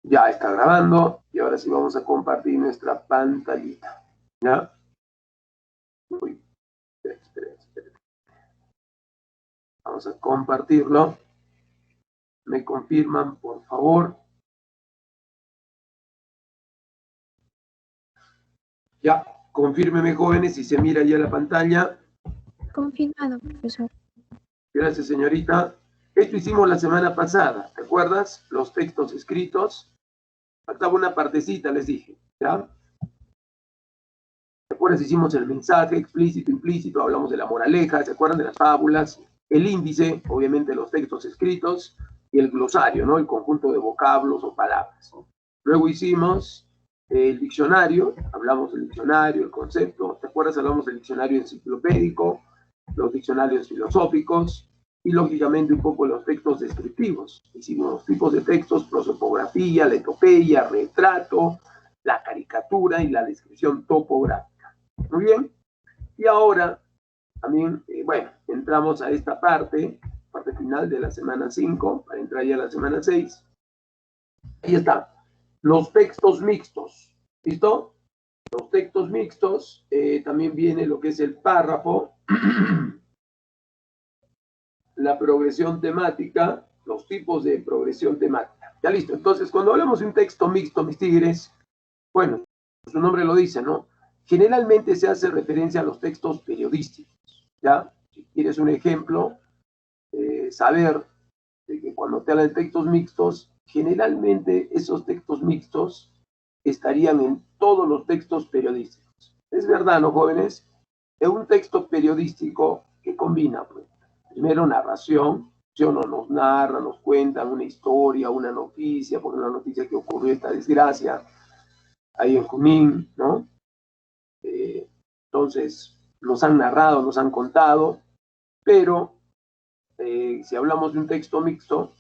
Ya está grabando y ahora sí vamos a compartir nuestra pantallita. ¿Ya? Uy, espera. Vamos a compartirlo. Me confirman, por favor. Ya, confírmeme, jóvenes, si se mira ya la pantalla. Confirmado, profesor. Gracias, señorita. Esto hicimos la semana pasada, ¿te acuerdas? Los textos escritos. Faltaba una partecita, les dije, ¿ya? ¿Te acuerdas? Hicimos el mensaje explícito, implícito, hablamos de la moraleja, ¿se acuerdan de las fábulas? El índice, obviamente los textos escritos, y el glosario, ¿no? El conjunto de vocablos o palabras. Luego hicimos el diccionario, hablamos del diccionario, el concepto, ¿te acuerdas? Hablamos del diccionario enciclopédico, los diccionarios filosóficos, y lógicamente un poco los textos descriptivos. Hicimos los tipos de textos, prosopografía, letopeya, retrato, la caricatura y la descripción topográfica. Muy bien. Y ahora también, bueno, entramos a esta parte final de la semana 5, para entrar ya a la semana 6. Ahí está. Los textos mixtos. ¿Listo? Los textos mixtos, también viene lo que es el párrafo, la progresión temática, los tipos de progresión temática. Ya listo. Entonces, cuando hablamos de un texto mixto, mis tigres, bueno, su nombre lo dice, ¿no? Generalmente se hace referencia a los textos periodísticos, ¿ya? Si quieres un ejemplo, saber de que cuando te hablan de textos mixtos, generalmente esos textos mixtos estarían en todos los textos periodísticos. Es verdad, ¿no, jóvenes? Es un texto periodístico que combina, pues, primero narración, nos narra, nos cuentan una historia, una noticia, porque una noticia que ocurrió esta desgracia ahí en Junín, ¿no? Entonces, nos han narrado, nos han contado, pero si hablamos de un texto mixto,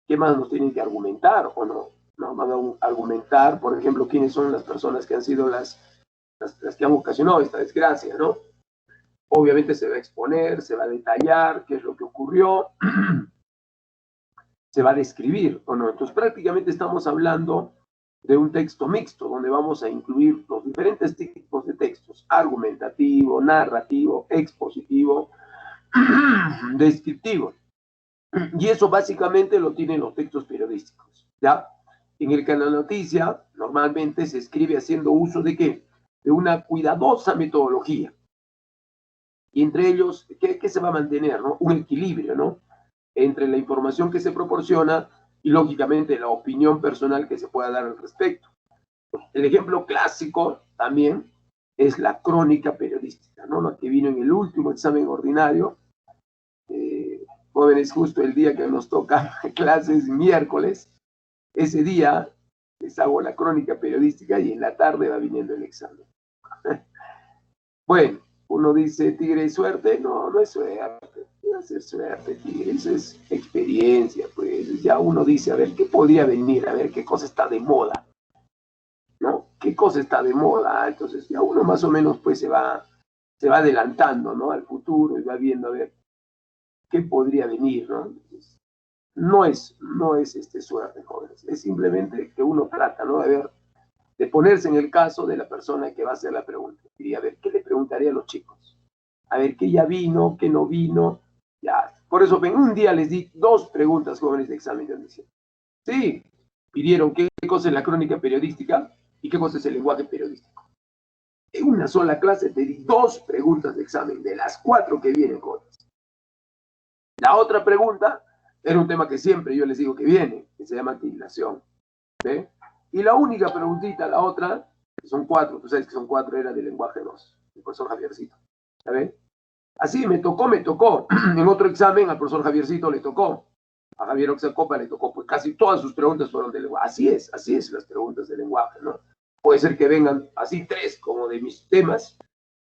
¿qué más nos tienen que argumentar o no? Nos van a argumentar, por ejemplo, quiénes son las personas que han sido las que han ocasionado esta desgracia, ¿no? Obviamente se va a exponer, se va a detallar qué es lo que ocurrió, se va a describir o no. Entonces prácticamente estamos hablando de un texto mixto, donde vamos a incluir los diferentes tipos de textos: argumentativo, narrativo, expositivo, descriptivo. Y eso básicamente lo tienen los textos periodísticos, ¿ya? En el canal Noticia normalmente se escribe haciendo uso de ¿qué? De una cuidadosa metodología. Y entre ellos, ¿qué se va a mantener, no? Un equilibrio, ¿no? Entre la información que se proporciona y, lógicamente, la opinión personal que se pueda dar al respecto. El ejemplo clásico también es la crónica periodística, ¿no? Lo que vino en el último examen ordinario. Jóvenes, justo el día que nos toca clases, miércoles, ese día les hago la crónica periodística y en la tarde va viniendo el examen. Bueno, uno dice, tigre, ¿suerte? No, no es suerte. No es suerte, tigre, eso es experiencia, pues. Ya uno dice, a ver, ¿qué podría venir? A ver, ¿qué cosa está de moda? ¿No? ¿Qué cosa está de moda? Entonces ya uno más o menos pues se va adelantando, ¿no? Al futuro y va viendo, a ver, ¿qué podría venir, no? No es suerte, jóvenes. Es simplemente que uno trata, ¿no? De ponerse en el caso de la persona que va a hacer la pregunta. Diría, a ver, ¿qué le preguntaría a los chicos? A ver, ¿qué ya vino, qué no vino? Ya. Por eso, ven, un día les di 2 preguntas, jóvenes, de examen de admisión. Sí, pidieron qué cosa es la crónica periodística y qué cosa es el lenguaje periodístico. En una sola clase te di 2 preguntas de examen, de las 4 que vienen, jóvenes. La otra pregunta era un tema que siempre yo les digo que viene, que se llama activación. ¿Ve? Y la única preguntita, la otra, que son 4, tú sabes que son 4, era de lenguaje 2, el profesor Javiercito. ¿Sabes? Así, me tocó. En otro examen al profesor Javiercito le tocó. A Javier Oxacopa le tocó, pues casi todas sus preguntas fueron de lenguaje. Así es las preguntas de lenguaje, ¿no? Puede ser que vengan así 3 como de mis temas,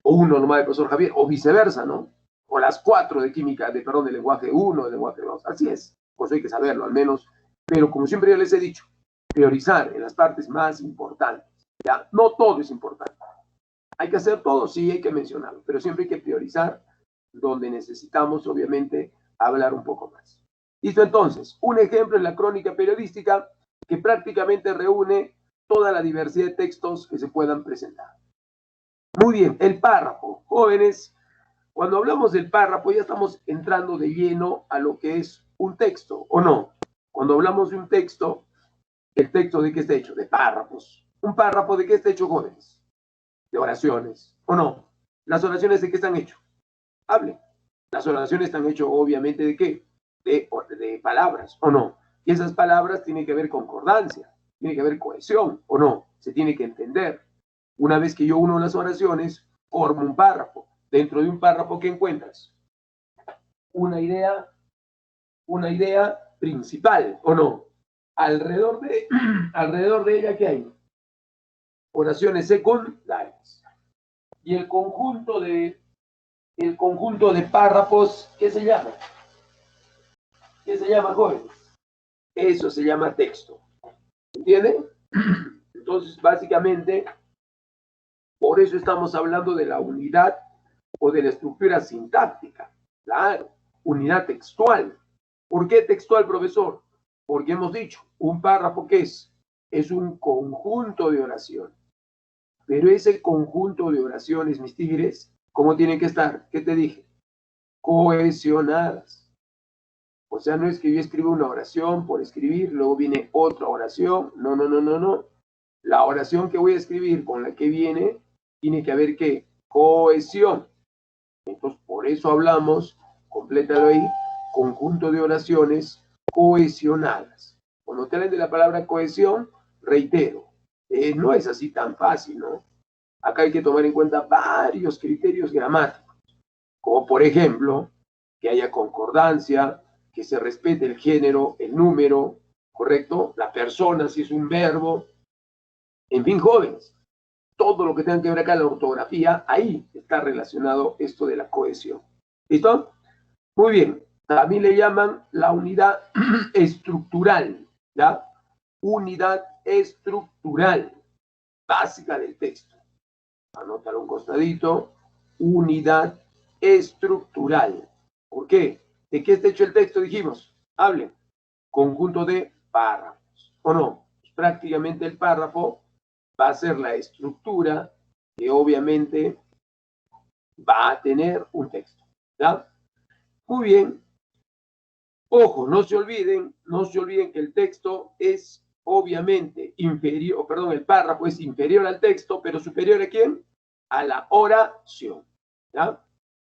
o 1 nomás del profesor Javier, o viceversa, ¿no? O las 4 de química, de lenguaje 1, de lenguaje 2. Así es, pues hay que saberlo al menos. Pero como siempre yo les he dicho, priorizar en las partes más importantes. ¿Ya? No todo es importante. Hay que hacer todo, sí, hay que mencionarlo, pero siempre hay que priorizar donde necesitamos, obviamente, hablar un poco más. Listo, entonces, un ejemplo es la crónica periodística que prácticamente reúne toda la diversidad de textos que se puedan presentar. Muy bien, el párrafo. Jóvenes, cuando hablamos del párrafo ya estamos entrando de lleno a lo que es un texto, ¿o no? Cuando hablamos de un texto, ¿el texto de qué está hecho? De párrafos. ¿Un párrafo de qué está hecho, jóvenes? De oraciones, ¿o no? ¿Las oraciones de qué están hechas? Hable. Las oraciones están hechas, obviamente, ¿de qué? De palabras, ¿o no? Y esas palabras tienen que haber concordancia, tiene que haber cohesión, ¿o no? Se tiene que entender. Una vez que yo uno las oraciones, formo un párrafo. Dentro de un párrafo, ¿qué encuentras? Una idea principal, ¿o no? Alrededor de ella, ¿qué hay? Oraciones secundarias. Y el conjunto de párrafos, ¿qué se llama? ¿Qué se llama, jóvenes? Eso se llama texto. ¿Entienden? Entonces, básicamente, por eso estamos hablando de la unidad o de la estructura sintáctica. Claro, unidad textual. ¿Por qué textual, profesor? Porque hemos dicho, un párrafo, ¿qué es? Es un conjunto de oraciones. Pero ese conjunto de oraciones, mis tigres, ¿cómo tienen que estar? ¿Qué te dije? Cohesionadas. O sea, no es que yo escriba una oración por escribir, luego viene otra oración. No, no, no, no, no. La oración que voy a escribir con la que viene, tiene que haber ¿qué? Cohesión. Entonces, por eso hablamos, complétalo ahí, conjunto de oraciones cohesionadas. Cuando te hablan de la palabra cohesión, reitero, no es así tan fácil, ¿no? Acá hay que tomar en cuenta varios criterios gramáticos, como por ejemplo, que haya concordancia, que se respete el género, el número, ¿correcto? La persona, si es un verbo. En fin, jóvenes, todo lo que tenga que ver acá, la ortografía, ahí está relacionado esto de la cohesión. ¿Listo? Muy bien. También le llaman la unidad estructural, ¿ya? Unidad estructural, básica del texto. Anótalo un costadito. Unidad estructural. ¿Por qué? ¿De qué está hecho el texto? Dijimos. Hablen. Conjunto de párrafos. ¿O no? Pues prácticamente el párrafo va a ser la estructura que obviamente va a tener un texto. ¿Ya? Muy bien. Ojo, no se olviden que el texto es obviamente inferior, perdón, el párrafo es inferior al texto, pero superior ¿a quién? A la oración. ¿Ya?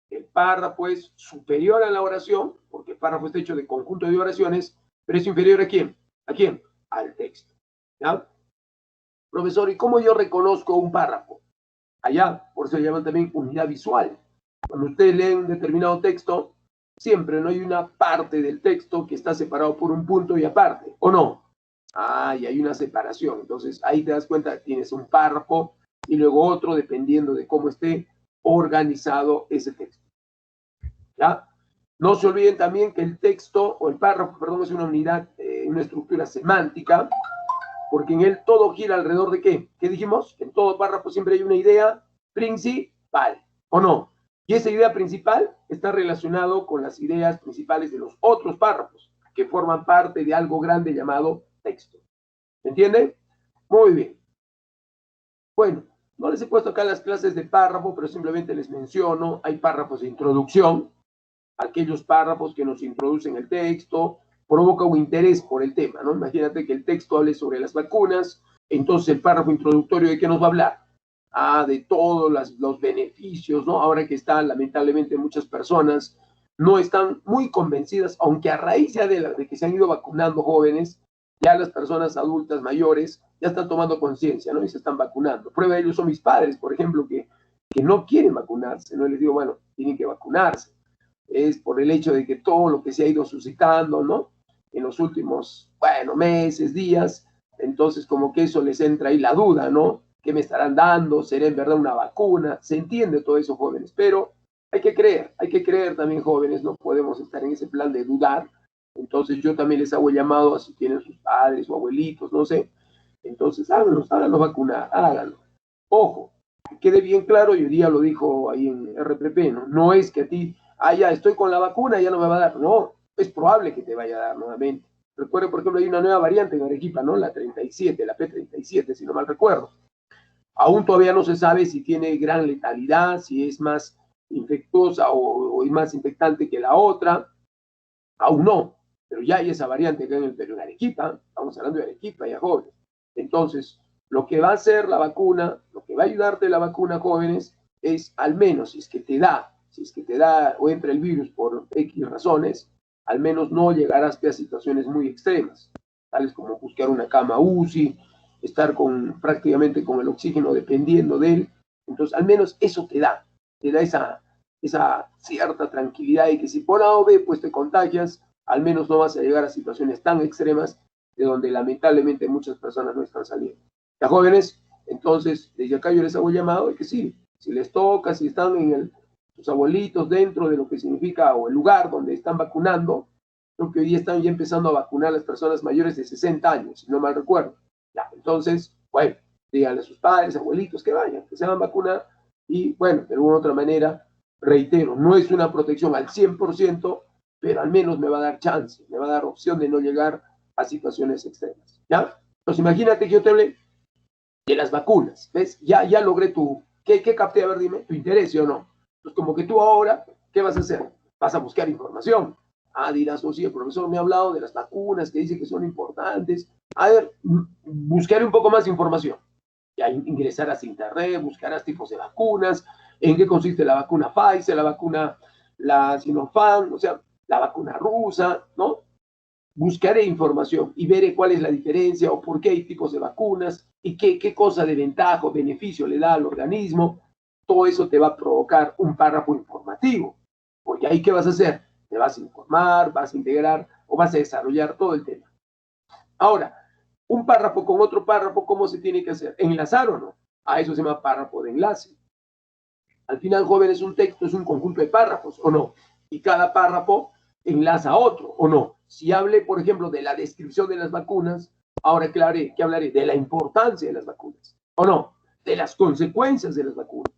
El párrafo es superior a la oración, porque el párrafo está hecho de conjunto de oraciones, pero es inferior ¿a quién? ¿A quién? Al texto. ¿Ya? Profesor, ¿y cómo yo reconozco un párrafo? Allá, por eso se llama también unidad visual. Cuando usted lee un determinado texto, siempre no hay una parte del texto que está separado por un punto y aparte, ¿o no? Y hay una separación. Entonces, ahí te das cuenta que tienes un párrafo y luego otro, dependiendo de cómo esté organizado ese texto. ¿Ya? No se olviden también que el texto, o el párrafo, perdón, es una unidad, una estructura semántica, porque en él todo gira alrededor de ¿qué? ¿Qué dijimos? En todo párrafo siempre hay una idea principal, ¿o no? Y esa idea principal está relacionado con las ideas principales de los otros párrafos, que forman parte de algo grande llamado texto. ¿Se entiende? Muy bien. Bueno, no les he puesto acá las clases de párrafo, pero simplemente les menciono, hay párrafos de introducción, aquellos párrafos que nos introducen el texto, provoca un interés por el tema, ¿no? Imagínate que el texto hable sobre las vacunas, entonces el párrafo introductorio ¿de qué nos va a hablar? De todos los beneficios, ¿no? Ahora que están, lamentablemente, muchas personas no están muy convencidas, aunque a raíz ya de que se han ido vacunando jóvenes, ya las personas adultas mayores ya están tomando conciencia, ¿no? Y se están vacunando. Prueba de ello son mis padres, por ejemplo, que no quieren vacunarse, ¿no? Les digo, bueno, tienen que vacunarse. Es por el hecho de que todo lo que se ha ido suscitando, ¿no? En los últimos, bueno, meses, días, entonces como que eso les entra ahí la duda, ¿no? ¿Qué me estarán dando? ¿Será en verdad una vacuna? Se entiende todo eso, jóvenes, pero hay que creer también, jóvenes, no podemos estar en ese plan de dudar. Entonces yo también les hago el llamado a si tienen sus padres o abuelitos, no sé. Entonces háganlo vacunar, háganlo. Ojo, que quede bien claro, y hoy día lo dijo ahí en RPP, ¿no? No es que a ti, ya estoy con la vacuna, ya no me va a dar. No, es probable que te vaya a dar nuevamente. Recuerden, por ejemplo, hay una nueva variante en Arequipa, ¿no? La 37, la P37, si no mal recuerdo. Aún todavía no se sabe si tiene gran letalidad, si es más infectuosa o es más infectante que la otra. Aún no, pero ya hay esa variante acá en Arequipa. Estamos hablando de Arequipa, ya jóvenes. Entonces, lo que va a hacer la vacuna, lo que va a ayudarte la vacuna, jóvenes, es al menos, si es que te da o entra el virus por X razones, al menos no llegarás a situaciones muy extremas, tales como buscar una cama UCI, estar prácticamente con el oxígeno dependiendo de él. Entonces, al menos eso te da esa cierta tranquilidad de que si por A o B pues te contagias, al menos no vas a llegar a situaciones tan extremas de donde lamentablemente muchas personas no están saliendo. Ya jóvenes, entonces desde acá yo les hago llamado de que sí, si les toca, si están sus abuelitos dentro de lo que significa o el lugar donde están vacunando, creo que hoy día están ya empezando a vacunar a las personas mayores de 60 años, si no mal recuerdo. Ya, entonces, bueno, díganle a sus padres, abuelitos que vayan, que se van a vacunar y bueno, de alguna u otra manera, reitero, no es una protección al 100%, pero al menos me va a dar chance, me va a dar opción de no llegar a situaciones extremas, ¿ya? Entonces imagínate que yo te hablé de las vacunas, ¿ves? Ya logré ¿qué capté? A ver, dime, tu interés, ¿sí o no? Entonces como que tú ahora, ¿qué vas a hacer? Vas a buscar información. Ah, dirás, oh sí, el profesor me ha hablado de las vacunas, que dice que son importantes. A ver, buscaré un poco más de información. Ya ingresarás a internet, buscarás tipos de vacunas, en qué consiste la vacuna Pfizer, la Sinopharm, o sea, la vacuna rusa, ¿no? Buscaré información y veré cuál es la diferencia o por qué hay tipos de vacunas y qué cosa de ventaja o beneficio le da al organismo. Todo eso te va a provocar un párrafo informativo, porque ahí ¿qué vas a hacer? Te vas a informar, vas a integrar o vas a desarrollar todo el tema. Ahora, un párrafo con otro párrafo, ¿cómo se tiene que hacer? ¿Enlazar o no? A eso se llama párrafo de enlace. Al final, jóvenes, un texto es un conjunto de párrafos, ¿o no? Y cada párrafo enlaza a otro, ¿o no? Si hable, por ejemplo, de la descripción de las vacunas, ahora ¿qué hablaré? De la importancia de las vacunas, ¿o no? De las consecuencias de las vacunas.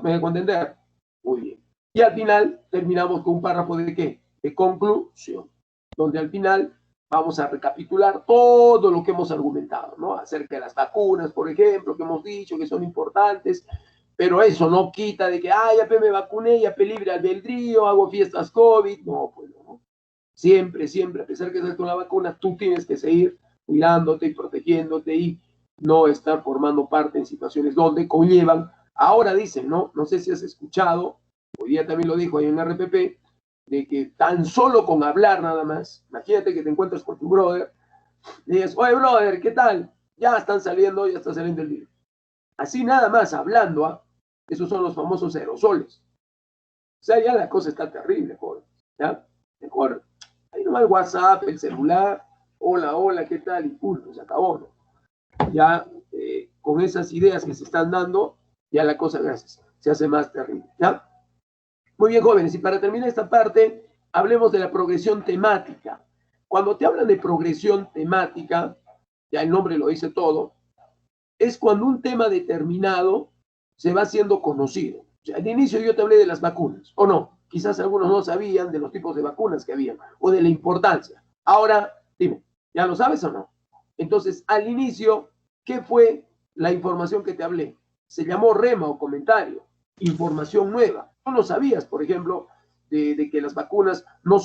¿Me dejo entender? Muy bien. Y al final terminamos con un párrafo de ¿qué? De conclusión, donde al final vamos a recapitular todo lo que hemos argumentado, ¿no? Acerca de las vacunas, por ejemplo, que hemos dicho que son importantes, pero eso no quita de que, ya me vacuné, ya libre albedrío, hago fiestas COVID. No, pues no. Siempre, a pesar que estés con la vacuna, tú tienes que seguir cuidándote y protegiéndote y no estar formando parte en situaciones donde conllevan. Ahora dicen, ¿no? No sé si has escuchado, hoy día también lo dijo ahí en RPP, de que tan solo con hablar nada más, imagínate que te encuentras con tu brother, y dices, oye brother, ¿qué tal? Ya está saliendo el virus. Así nada más hablando, esos son los famosos aerosoles. O sea, ya la cosa está terrible, joder. ¿Ya? Mejor, ahí nomás el WhatsApp, el celular, hola, ¿qué tal? Y punto, se acabó, ¿no? Ya con esas ideas que se están dando, ya la cosa, gracias, se hace más terrible, ¿ya? Muy bien, jóvenes, y para terminar esta parte, hablemos de la progresión temática. Cuando te hablan de progresión temática, ya el nombre lo dice todo, es cuando un tema determinado se va haciendo conocido. O sea, al inicio yo te hablé de las vacunas, ¿o no? Quizás algunos no sabían de los tipos de vacunas que había o de la importancia. Ahora, dime, ¿ya lo sabes o no? Entonces, al inicio, ¿qué fue la información que te hablé? Se llamó rema o comentario, información nueva. Tú no sabías, por ejemplo, de que las vacunas no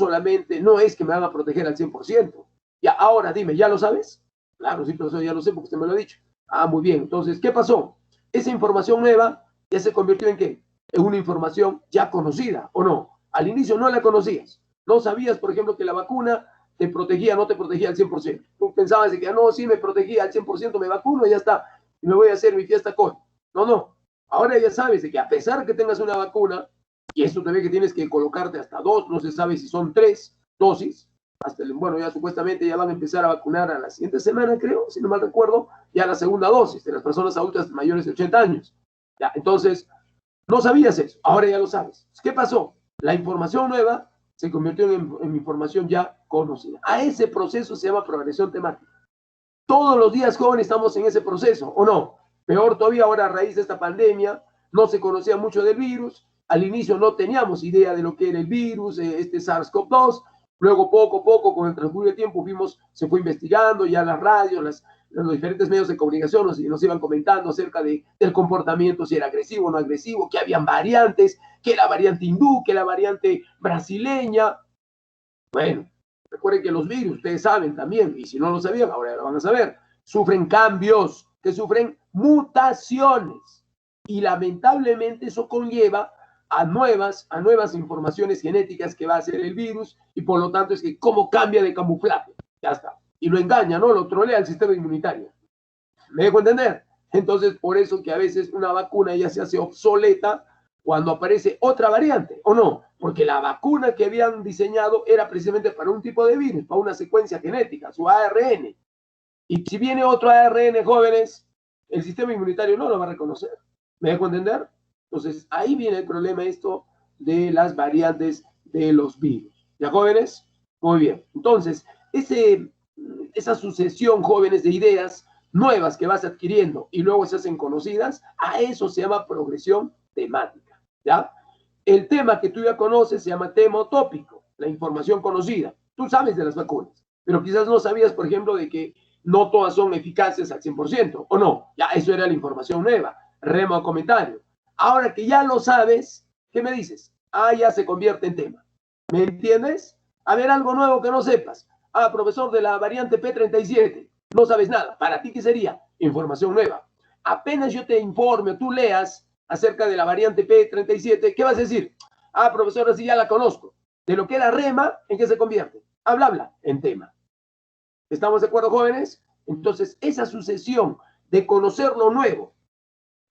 es que me van a proteger al 100%. Ya, ahora dime, ¿ya lo sabes? Claro, sí, profesor, ya lo sé porque usted me lo ha dicho. Ah, muy bien. Entonces, ¿qué pasó? Esa información nueva ya se convirtió en ¿qué? En una información ya conocida, ¿o no? Al inicio no la conocías. No sabías, por ejemplo, que la vacuna te protegía, no te protegía al 100%. Tú pensabas que no, sí me protegía al 100%, me vacuno y ya está. Y me voy a hacer mi fiesta con. No. Ahora ya sabes de que a pesar que tengas una vacuna, y esto te ve que tienes que colocarte hasta 2, no se sabe si son 3 dosis, bueno, ya supuestamente ya van a empezar a vacunar a la siguiente semana, creo, si no mal recuerdo, ya la segunda dosis de las personas adultas mayores de 80 años. Ya, entonces, no sabías eso, ahora ya lo sabes. ¿Qué pasó? La información nueva se convirtió en información ya conocida. A ese proceso se llama progresión temática. Todos los días, jóvenes, estamos en ese proceso, ¿o no? Peor todavía ahora a raíz de esta pandemia, no se conocía mucho del virus, al inicio no teníamos idea de lo que era el virus, este SARS-CoV-2, Luego, poco a poco, con el transcurso del tiempo, se fue investigando, ya las radios, los diferentes medios de comunicación nos iban comentando acerca del comportamiento, si era agresivo o no agresivo, que habían variantes, que la variante hindú, que la variante brasileña. Bueno, recuerden que los virus, ustedes saben también, y si no lo sabían, ahora lo van a saber, sufren cambios, que sufren mutaciones. Y lamentablemente eso conlleva a nuevas informaciones genéticas que va a hacer el virus, y por lo tanto es que cómo cambia de camuflaje. Ya está. Y lo engaña, ¿no? Lo trolea el sistema inmunitario. ¿Me dejo entender? Entonces, por eso que a veces una vacuna ya se hace obsoleta cuando aparece otra variante, ¿o no? Porque la vacuna que habían diseñado era precisamente para un tipo de virus, para una secuencia genética, su ARN. Y si viene otro ARN, jóvenes, el sistema inmunitario no lo va a reconocer. ¿Me dejo entender? Entonces, ahí viene el problema esto de las variantes de los virus. ¿Ya, jóvenes? Muy bien. Entonces, esa sucesión, jóvenes, de ideas nuevas que vas adquiriendo y luego se hacen conocidas, a eso se llama progresión temática, ¿ya? El tema que tú ya conoces se llama tema tópico, la información conocida. Tú sabes de las vacunas, pero quizás no sabías, por ejemplo, de que no todas son eficaces al 100%, ¿o no? Ya, eso era la información nueva, rema o comentario. Ahora que ya lo sabes, ¿qué me dices? Ah, ya se convierte en tema. ¿Me entiendes? A ver, algo nuevo que no sepas. Ah, profesor, de la variante P37, no sabes nada. ¿Para ti qué sería? Información nueva. Apenas yo te informe o tú leas acerca de la variante P37, ¿qué vas a decir? Ah, profesor, así ya la conozco. De lo que era rema, ¿en qué se convierte? Habla, en tema. ¿Estamos de acuerdo, jóvenes? Entonces, esa sucesión de conocer lo nuevo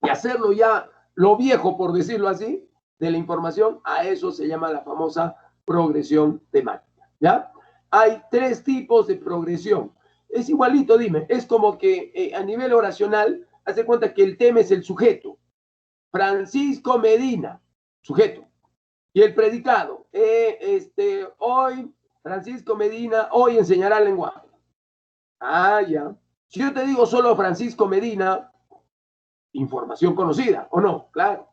y hacerlo ya lo viejo, por decirlo así, de la información, a eso se llama la famosa progresión temática, ¿ya? Hay 3 tipos de progresión. Es igualito, dime, es como que a nivel oracional, hace cuenta que el tema es el sujeto. Francisco Medina, sujeto. Y el predicado, hoy, Francisco Medina, hoy enseñará el lenguaje. Ah, ya. Si yo te digo solo Francisco Medina, información conocida, ¿o no? Claro.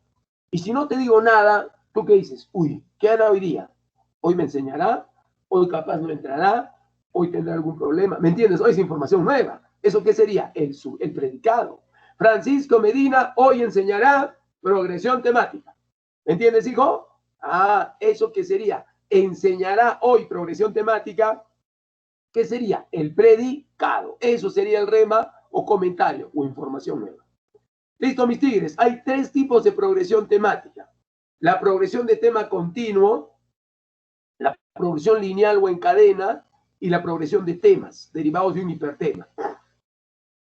Y si no te digo nada, ¿tú qué dices? Uy, ¿qué hará hoy día? ¿Hoy me enseñará? ¿Hoy capaz no entrará? ¿Hoy tendrá algún problema? ¿Me entiendes? Hoy es información nueva. ¿Eso qué sería? El predicado. Francisco Medina hoy enseñará progresión temática. ¿Me entiendes, hijo? Ah, ¿eso qué sería? Enseñará hoy progresión temática. ¿Qué sería? El predicado. Eso sería el rema o comentario o información nueva. Listo, mis tigres. Hay 3 tipos de progresión temática. La progresión de tema continuo, la progresión lineal o en cadena y la progresión de temas derivados de un hipertema.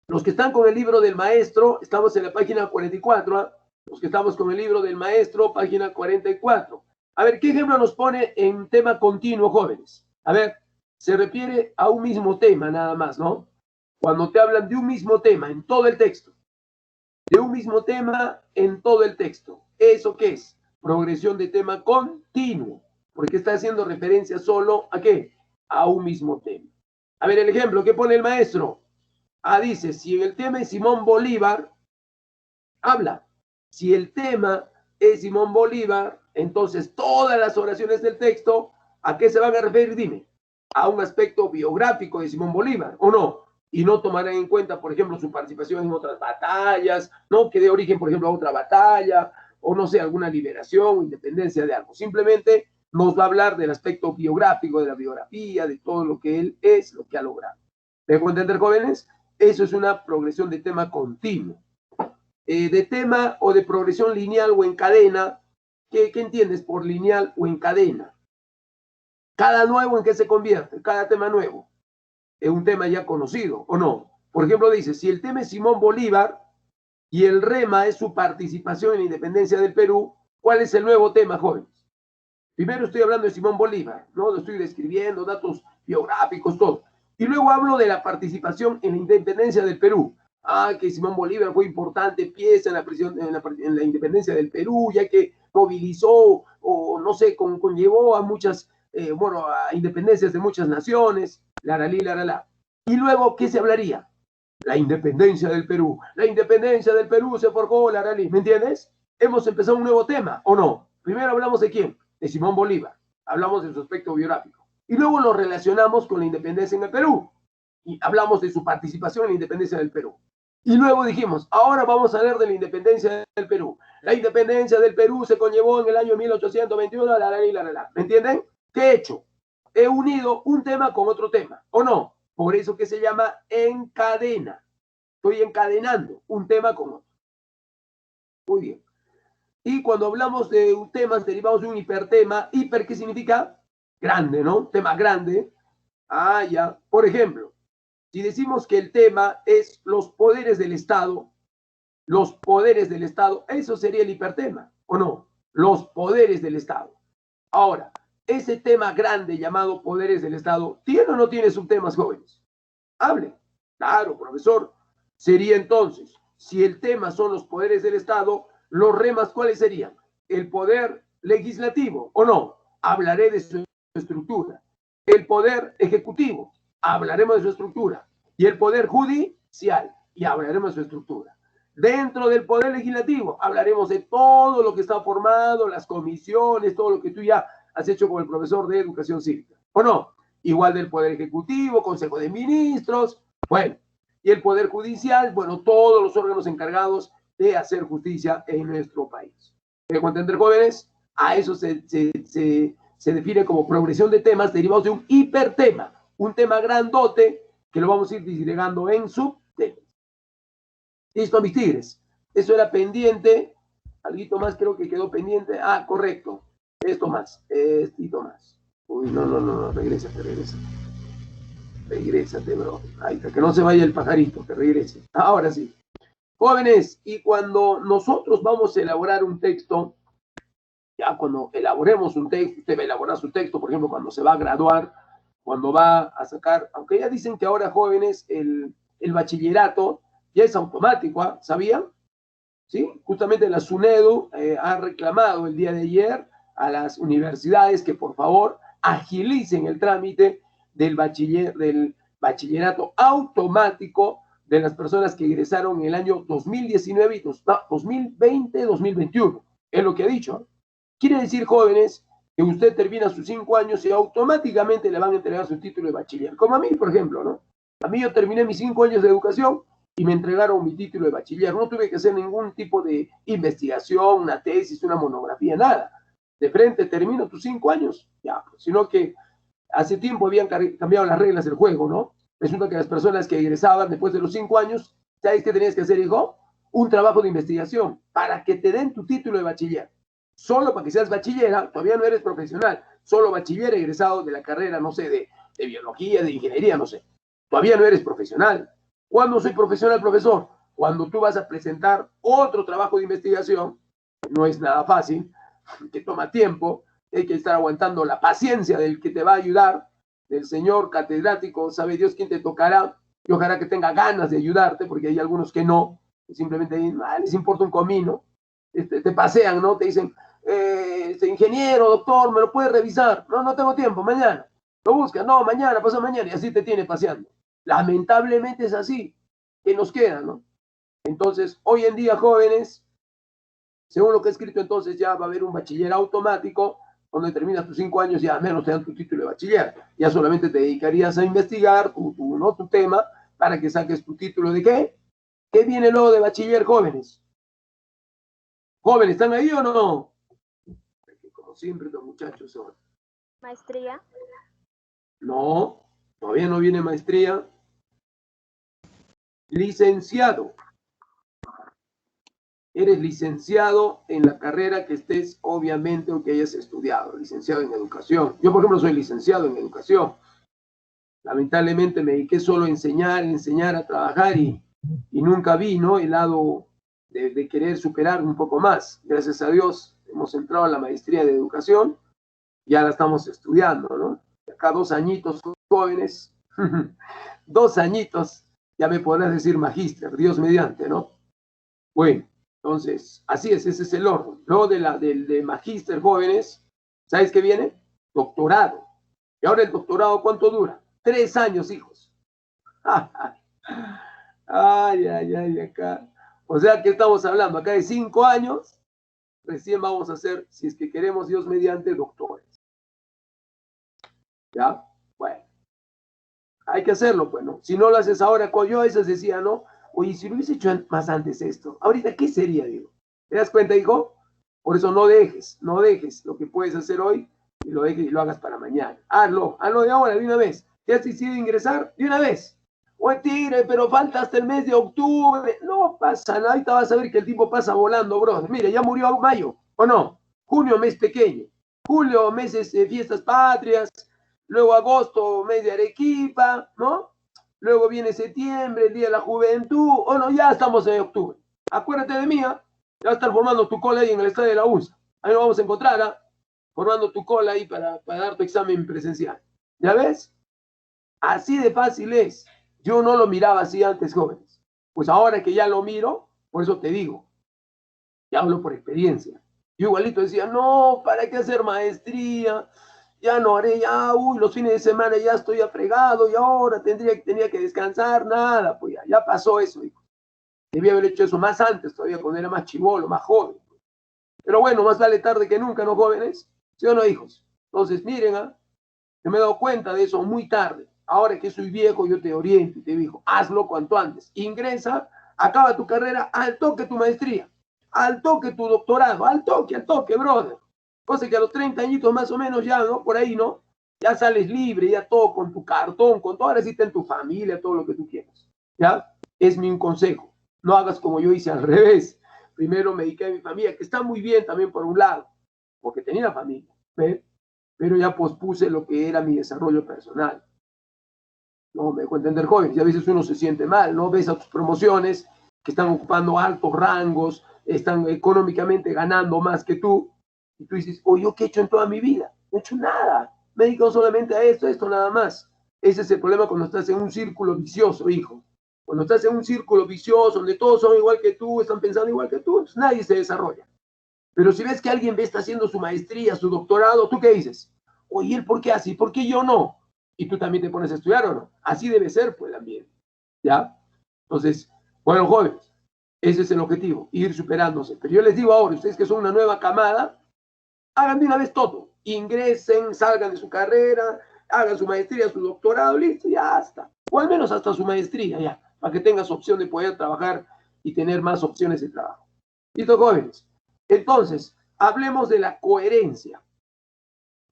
Los que están con el libro del maestro, estamos en la página 44. ¿eh? Los que estamos con el libro del maestro, página 44. A ver, ¿qué ejemplo nos pone en tema continuo, jóvenes? A ver, se refiere a un mismo tema nada más, ¿no? Cuando te hablan de un mismo tema en todo el texto. De un mismo tema en todo el texto. ¿Eso qué es? Progresión de tema continuo. Porque está haciendo referencia solo ¿a qué? A un mismo tema. A ver el ejemplo, ¿qué pone el maestro? Ah, dice, si el tema es Simón Bolívar, habla. Si el tema es Simón Bolívar, entonces todas las oraciones del texto, ¿a qué se van a referir? Dime. A un aspecto biográfico de Simón Bolívar, ¿o no? Y no tomarán en cuenta, por ejemplo, su participación en otras batallas, ¿no? Que dé origen, por ejemplo, a otra batalla, o no sé, alguna liberación, independencia de algo. Simplemente nos va a hablar del aspecto biográfico, de la biografía, de todo lo que él es, lo que ha logrado. ¿Dejo entender, jóvenes? Eso es una progresión de tema continuo. De tema o de progresión lineal o en cadena, ¿qué entiendes por lineal o en cadena? Cada nuevo, ¿en qué se convierte? Cada tema nuevo. Es un tema ya conocido, ¿o no? Por ejemplo, dice, si el tema es Simón Bolívar y el rema es su participación en la independencia del Perú, ¿cuál es el nuevo tema, jóvenes? Primero estoy hablando de Simón Bolívar, ¿no? Lo estoy describiendo, datos biográficos, todo. Y luego hablo de la participación en la independencia del Perú. Ah, que Simón Bolívar fue importante pieza en la independencia del Perú, ya que movilizó o no sé, conllevó a muchas, a independencias de muchas naciones, laralí. Y luego, ¿qué se hablaría? La independencia del Perú. La independencia del Perú se forjó, laralí. ¿Me entiendes? Hemos empezado un nuevo tema, ¿o no? Primero hablamos de quién? De Simón Bolívar. Hablamos de su aspecto biográfico. Y luego lo relacionamos con la independencia en el Perú. Y hablamos de su participación en la independencia del Perú. Y luego dijimos, ahora vamos a hablar de la independencia del Perú. La independencia del Perú se conllevó en el año 1821, ¿me entienden? ¿Qué he hecho? He unido un tema con otro tema, ¿o no? Por eso que se llama encadena. Estoy encadenando un tema con otro. Muy bien. Y cuando hablamos de temas derivados de un hipertema, hiper, ¿qué significa? Grande, ¿no? Tema grande. Ah, ya. Por ejemplo, si decimos que el tema es los poderes del Estado, eso sería el hipertema, ¿o no? Los poderes del Estado. Ahora, ese tema grande llamado poderes del Estado, ¿tiene o no tiene subtemas, jóvenes? Hable. Claro, profesor. Sería entonces, si el tema son los poderes del Estado, los remas, ¿cuáles serían? El poder legislativo, ¿o no? Hablaré de su estructura. El poder ejecutivo, hablaremos de su estructura. Y el poder judicial, y hablaremos de su estructura. Dentro del poder legislativo, hablaremos de todo lo que está formado, las comisiones, todo lo que tú ya has hecho con el profesor de educación cívica, ¿o no? Igual del poder ejecutivo, consejo de ministros, bueno, y el poder judicial, bueno, todos los órganos encargados de hacer justicia en nuestro país. ¿Me entender, jóvenes? A eso se define como progresión de temas derivados de un hipertema, un tema grandote que lo vamos a ir disgregando en subtemas. Listo, mis tigres. Eso era pendiente. Algo más creo que quedó pendiente. Ah, correcto. Esto más. Uy, no. Regrésate. Regrésate, bro. Ahí está. Que no se vaya el pajarito, que regrese. Ahora sí. Jóvenes, y cuando nosotros vamos a elaborar un texto, ya cuando elaboremos un texto, usted va a elaborar su texto, por ejemplo, cuando se va a graduar, cuando va a sacar, aunque ya dicen que ahora, jóvenes, el bachillerato ya es automático, ¿eh? ¿Sabían? ¿Sí? Justamente la SUNEDU ha reclamado el día de ayer a las universidades que por favor agilicen el trámite del bachillerato automático de las personas que ingresaron en el año 2019 y 2020-2021. Es lo que ha dicho. Quiere decir, jóvenes, que usted termina sus 5 años y automáticamente le van a entregar su título de bachiller. Como a mí, por ejemplo, ¿no? A mí yo terminé mis 5 años de educación y me entregaron mi título de bachiller. No tuve que hacer ningún tipo de investigación, una tesis, una monografía, nada. De frente termino tus 5 años, ya, sino que hace tiempo habían cambiado las reglas del juego, ¿no? Resulta que las personas que egresaban después de los 5 años, ¿sabes qué tenías que hacer, hijo? Un trabajo de investigación para que te den tu título de bachiller. Solo para que seas bachillera, todavía no eres profesional, solo bachiller egresado de la carrera, no sé, de biología, de ingeniería, no sé. Todavía no eres profesional. ¿Cuándo soy profesional, profesor? Cuando tú vas a presentar otro trabajo de investigación, no es nada fácil, que toma tiempo, hay que estar aguantando la paciencia del que te va a ayudar, del señor catedrático, sabe Dios quién te tocará, y ojalá que tenga ganas de ayudarte, porque hay algunos que no, que simplemente les importa un comino, te pasean, ¿no? Te dicen, ingeniero, doctor, ¿me lo puede revisar? No tengo tiempo, mañana. Lo buscas, no, mañana, pasa mañana, y así te tiene paseando. Lamentablemente es así, que nos queda, ¿no? Entonces, hoy en día, jóvenes, según lo que he escrito, entonces ya va a haber un bachiller automático, donde terminas tus 5 años, ya al menos te dan tu título de bachiller. Ya solamente te dedicarías a investigar tu tema para que saques tu título de ¿qué? ¿Qué viene luego de bachiller, jóvenes? ¿Jóvenes, están ahí o no? Como siempre, los muchachos son. Maestría. No, todavía no viene maestría. Licenciado. Eres licenciado en la carrera que estés, obviamente, o que hayas estudiado. Licenciado en educación. Yo, por ejemplo, soy licenciado en educación. Lamentablemente me dediqué solo a enseñar a trabajar y nunca vi, ¿no? El lado de querer superar un poco más. Gracias a Dios hemos entrado a la maestría de educación, ya la estamos estudiando, ¿no? Acá 2 añitos, jóvenes, 2 añitos, ya me podrás decir magíster, Dios mediante, ¿no? Bueno, entonces, así es, ese es el orden. Luego de magíster, jóvenes, ¿sabes qué viene? Doctorado. Y ahora el doctorado, ¿cuánto dura? 3 años, hijos. Ay, acá. O sea, ¿qué estamos hablando? Acá de 5 años, recién vamos a ser, si es que queremos Dios mediante, doctores. ¿Ya? Bueno, hay que hacerlo, pues, ¿no? Si no lo haces ahora, yo a veces decía, ¿no? Oye, si lo hubiese hecho más antes esto, ahorita, ¿qué sería, digo? ¿Te das cuenta, hijo? Por eso no dejes lo que puedes hacer hoy y lo dejes y lo hagas para mañana. Hazlo de ahora, de una vez. ¿Te has decidido ingresar? De una vez. Oye, tigre, pero falta hasta el mes de octubre. No pasa nada, ahorita vas a ver que el tiempo pasa volando, bro. Mire, ya murió mayo, ¿o no? Junio, mes pequeño. Julio, meses de fiestas patrias. Luego agosto, mes de Arequipa, ¿no? Luego viene septiembre, el Día de la Juventud. O no, ya estamos en octubre. Acuérdate de mí, ¿eh? Ya va a estar formando tu cola ahí en el estadio de la UNSA. Ahí nos vamos a encontrar, ¿eh? Formando tu cola ahí para dar tu examen presencial. ¿Ya ves? Así de fácil es. Yo no lo miraba así antes, jóvenes. Pues ahora que ya lo miro, por eso te digo, ya hablo por experiencia. Yo igualito decía, no, ¿para qué hacer maestría? Ya no haré, ya, los fines de semana ya estoy afregado y ahora tenía que descansar, nada, pues ya pasó eso, hijo. Debía haber hecho eso más antes, todavía cuando era más chibolo, más joven. Pero bueno, más vale tarde que nunca, ¿no, jóvenes? ¿Sí o no, hijos? Entonces, miren, yo me he dado cuenta de eso muy tarde. Ahora que soy viejo, yo te oriento y te digo, hazlo cuanto antes. Ingresa, acaba tu carrera, al toque tu maestría, al toque tu doctorado, al toque, brother. Cosa que a los 30 añitos más o menos ya, ¿no? Por ahí, ¿no? Ya sales libre, ya todo con tu cartón, con todo, ahora sí en tu familia, todo lo que tú quieras. ¿Ya? Es mi consejo. No hagas como yo hice al revés. Primero me dediqué a mi familia, que está muy bien también por un lado, porque tenía familia, ¿ves? Pero ya pospuse lo que era mi desarrollo personal. No me dejo entender, joven, y a veces uno se siente mal, ¿no? Ves a tus promociones que están ocupando altos rangos, están económicamente ganando más que tú, y tú dices, oye, ¿yo qué he hecho en toda mi vida? No he hecho nada, me he dedicado solamente a esto, nada más. Ese es el problema cuando estás en un círculo vicioso, hijo. Cuando estás en un círculo vicioso, donde todos son igual que tú, están pensando igual que tú, pues nadie se desarrolla. Pero si ves que alguien está haciendo su maestría, su doctorado, ¿tú qué dices? Oye, ¿él por qué así? ¿Por qué yo no? Y tú también te pones a estudiar, ¿o no? Así debe ser, pues, también. ¿Ya? Entonces, bueno, jóvenes, ese es el objetivo, ir superándose. Pero yo les digo ahora, ustedes que son una nueva camada, hagan de una vez todo. Ingresen, salgan de su carrera, hagan su maestría, su doctorado, listo, ya está. O al menos hasta su maestría, ya, para que tengas opción de poder trabajar y tener más opciones de trabajo. ¿Listo, jóvenes? Entonces, hablemos de la coherencia.